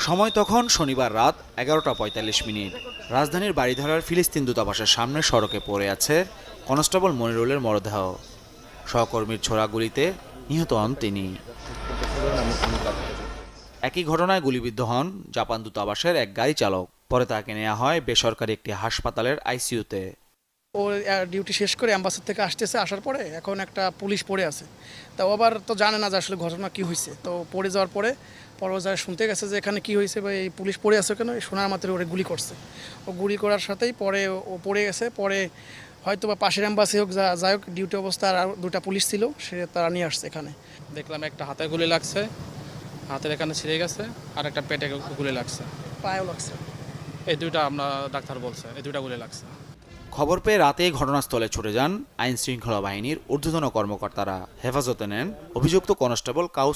সময় তখন শনিবার রাত 11:45। রাজধানীর বাড়িধারার ফিলিস্তিন দূতাবাসের সামনে সড়কে পড়ে আছে কনস্টেবল মনিরুলের মরদেহ। সহকর্মীর ছোড়া গুলিতে নিহত হন তিনি। একই ঘটনায় গুলিবিদ্ধ হন জাপান দূতাবাসের এক গাড়ি চালক। পরে তাকে নেওয়া হয় বেসরকারি একটি হাসপাতালের আইসিইউতে। ও ডিউটি শেষ করে অ্যাম্বাসি থেকে আসতেছে, আসার পরে এখন একটা পুলিশ পড়ে আছে। তা আবার তো জানে না যে আসলে ঘটনা কি হয়েছে। তো পড়ে যাওয়ার পরে পরবর্তীতে শুনতে গেছে যে এখানে কি হয়েছে বা এই পুলিশ পড়ে আছে কেন, শোনার মাত্র ওরে গুলি করছে। ও গুলি করার সাথেই পরে ও পড়ে গেছে। পরে হয়তো বা পাশের অ্যাম্বাসি হোক যাই হোক, ডিউটি অবস্থায় আর দুটা পুলিশ ছিল, সে তারা নিয়ে আসছে এখানে। দেখলাম একটা হাতে গুলি লাগছে, হাতের এখানে ছিঁড়ে গেছে, আর একটা পেটে গুলি লাগছে। পায়েও লাগছে। এই দুইটা আমরা ডাক্তার বলছে এই দুইটা গুলি লাগছে। খবর পেয়ে রাতেই ঘটনাস্থলে ছুটে যান আইন শৃঙ্খলা বাহিনীর ঊর্ধ্বতন কর্মকর্তারা। হেফাজতে নেন অভিযুক্ত কনস্টেবল কাউস